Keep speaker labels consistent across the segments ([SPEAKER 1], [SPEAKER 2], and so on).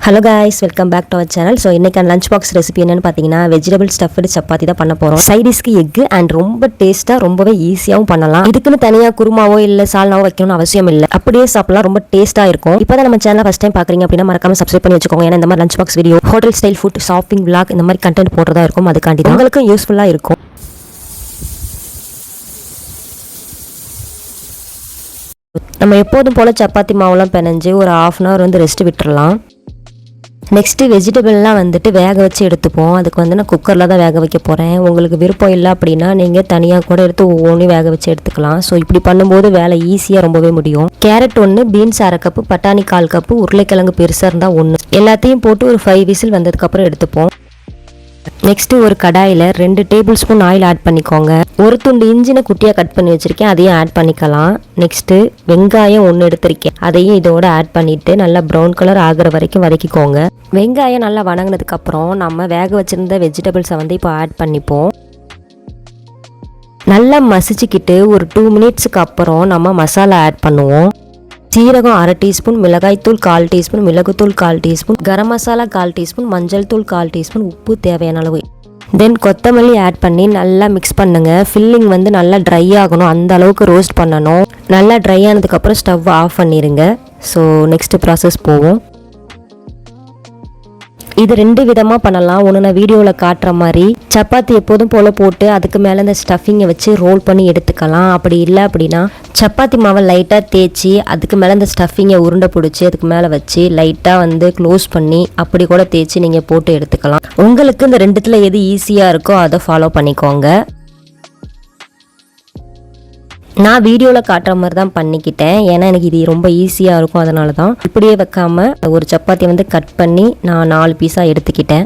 [SPEAKER 1] Hello guys, welcome back to our channel. So இன்றைக்கான lunch box recipe என்னென்னு பார்த்தீங்கன்னா vegetable stuffed chapati தான் பண்ண போகிறோம். சைடிஸ்க்கு எக்கு அண்ட் ரொம்ப டேஸ்ட்டாக ரொம்பவே ஈஸியாகவும் பண்ணலாம். இதுக்குன்னு தனியாக குருமாவோ இல்லை சால்னாவோ வைக்கணும்னு அவசியம் இல்லை, அப்படியே சாப்பிடலாம். ரொம்ப டேஸ்ட்டாக இருக்கும். இப்போ தான் நம்ம சேனல் ஃபஸ்ட் டைம் பார்க்குறீங்க அப்படின்னா மறக்காம சப்ஸ்கிரைப் பண்ணி வச்சுக்கோங்க. ஏன்னா இந்த மாதிரி lunch box video, hotel style food, shopping vlog இந்த மாதிரி கண்டென்ட் போடுறதா இருக்கும். அதுக்காண்டி உங்களுக்கும் யூஸ்ஃபுல்லாக இருக்கும். நம்ம எப்போதும் போல் சப்பாத்தி மாவுலாம் பிணைஞ்சு ஒரு ½ hour வந்து ரெஸ்ட் விட்டுறலாம். நெக்ஸ்ட்டு வெஜிடபிள்லாம் வந்துட்டு வேக வச்சு எடுத்துப்போம். அதுக்கு வந்து நான் குக்கரில் தான் வேக வைக்க போகிறேன். உங்களுக்கு விருப்பம் இல்லை அப்படின்னா நீங்கள் தனியாக கூட எடுத்து ஒவ்வொன்றையும் வேக வச்சு எடுத்துக்கலாம். ஸோ இப்படி பண்ணும்போது வேலை ஈஸியாக ரொம்பவே முடியும். கேரட் 1, பீன்ஸ் 1/2 கப்பு, பட்டாணி 1/4 கப்பு, உருளைக்கிழங்கு பெருசாக இருந்தால் 1, எல்லாத்தையும் போட்டு ஒரு 5 விசில் வந்ததுக்கப்புறம் எடுத்துப்போம். நெக்ஸ்ட்டு ஒரு கடாயில் 2 டேபிள் ஸ்பூன் ஆயில் ஆட் பண்ணிக்கோங்க. ஒரு துண்டு இஞ்சினை குட்டியாக கட் பண்ணி வச்சுருக்கேன், அதையும் ஆட் பண்ணிக்கலாம். நெக்ஸ்ட்டு வெங்காயம் 1 எடுத்திருக்கேன், அதையும் இதோட ஆட் பண்ணிவிட்டு நல்லா ப்ரௌன் கலர் ஆகிற வரைக்கும் வதக்கிக்கோங்க. வெங்காயம் நல்லா வதங்கினதுக்கப்புறம் நம்ம வேக வச்சுருந்த வெஜிடபிள்ஸை வந்து இப்போ ஆட் பண்ணிப்போம். நல்லா மசிச்சுக்கிட்டு ஒரு 2 மினிட்ஸுக்கு அப்புறம் நம்ம மசாலா ஆட் பண்ணுவோம். சீரகம் 1/2 டீஸ்பூன், மிளகாய்த்தூள் 1/4 டீஸ்பூன், மிளகுத்தூள் 1/4 டீஸ்பூன், கரம் மசாலா 1/4 டீஸ்பூன், மஞ்சள் தூள் 1/4 டீஸ்பூன், உப்பு தேவையான அளவு. தென் கொத்தமல்லி ஆட் பண்ணி நல்லா மிக்ஸ் பண்ணுங்க. ஃபில்லிங் வந்து நல்லா ட்ரை ஆகணும், அந்த அளவுக்கு ரோஸ்ட் பண்ணணும். நல்லா ட்ரை ஆனதுக்கப்புறம் ஸ்டவ் ஆஃப் பண்ணிடுங்க. ஸோ நெக்ஸ்ட் ப்ராசஸ் போவோம். இது 2 விதமாக பண்ணலாம். ஒன்று நான் வீடியோவில் காட்டுற மாதிரி சப்பாத்தி எப்போதும் போல் போட்டு அதுக்கு மேலே இந்த ஸ்டஃபிங்கை வச்சு ரோல் பண்ணி எடுத்துக்கலாம். அப்படி இல்லை அப்படின்னா சப்பாத்தி மாவை லைட்டாக தேய்ச்சி அதுக்கு மேலே இந்த ஸ்டஃபிங்கை உருண்டை பிடிச்சி அதுக்கு மேலே வச்சு லைட்டாக வந்து க்ளோஸ் பண்ணி அப்படி கூட தேய்ச்சி நீங்கள் போட்டு எடுத்துக்கலாம். உங்களுக்கு இந்த 2த்துல எது ஈஸியாக இருக்கோ அதை ஃபாலோ பண்ணிக்கோங்க. நான் வீடியோவில் காட்டுற மாதிரி தான் பண்ணிக்கிட்டேன், ஏன்னா எனக்கு இது ரொம்ப ஈஸியாக இருக்கும். அதனால தான் இப்படியே வைக்காமல் ஒரு சப்பாத்தி வந்து கட் பண்ணி நான் 4 பீஸாக எடுத்துக்கிட்டேன்.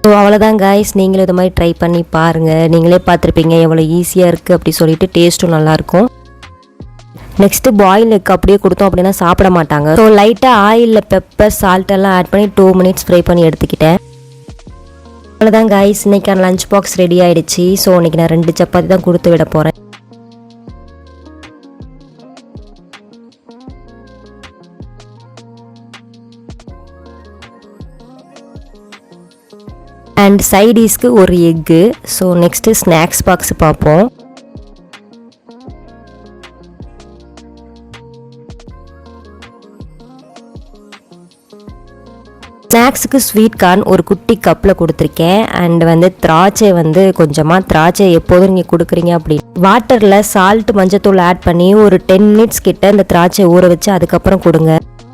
[SPEAKER 1] ஸோ அவ்வளோதான் காய்ஸ், நீங்களும் இது மாதிரி ட்ரை பண்ணி பாருங்கள். நீங்களே பார்த்துருப்பீங்க எவ்வளோ ஈஸியாக இருக்குது அப்படி சொல்லிட்டு. டேஸ்ட்டும் நல்லாயிருக்கும். நெக்ஸ்ட்டு பாயில் எக் அப்படியே கொடுத்தோம் அப்படின்னா சாப்பிட மாட்டாங்க. ஸோ லைட்டாக ஆயிலில் பெப்பர் சால்ட் எல்லாம் ஆட் பண்ணி 2 மினிட்ஸ் ஃப்ரை பண்ணி எடுத்துக்கிட்டேன். அவ்வளோதான் காய்ஸ், இன்றைக்கான லஞ்ச் பாக்ஸ் ரெடி ஆகிடுச்சு. ஸோ இன்றைக்கி நான் 2 சப்பாத்தி தான் கொடுத்து விட போகிறேன். அண்ட் சைடிஷ்க்கு ஒரு egg. So next snacks box பார்ப்போம். ஸ்நாக்ஸுக்கு ஸ்வீட் கார்ன் ஒரு குட்டி கப்பில் கொடுத்துருக்கேன். அண்ட் வந்து திராட்சை வந்து கொஞ்சமாக, திராட்சை எப்போதும் நீங்கள் கொடுக்குறீங்க அப்படின்னு வாட்டரில் சால்ட் மஞ்சத்தூள் ஆட் பண்ணி ஒரு 10 மினிட்ஸ் கிட்ட இந்த திராட்சை ஊற வச்சு அதுக்கப்புறம் கொடுங்க.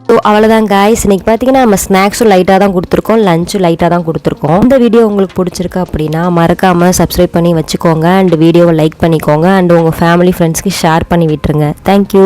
[SPEAKER 1] ஸோ அவ்வளோதான் காய்ஸ், இன்றைக்கி பார்த்தீங்கன்னா நம்ம ஸ்நாக்ஸும் லைட்டாக தான் கொடுத்துருக்கோம், லஞ்சும் லைட்டாக தான் கொடுத்துருக்கோம். இந்த வீடியோ உங்களுக்கு பிடிச்சிருக்கு அப்படின்னா மறக்காமல் சப்ஸ்கிரைப் பண்ணி வச்சுக்கோங்க. அண்ட் வீடியோவை லைக் பண்ணிக்கோங்க. அண்ட் உங்கள் ஃபேமிலி ஃப்ரெண்ட்ஸ்க்கு ஷேர் பண்ணி விட்டுருங்க. தேங்க்யூ.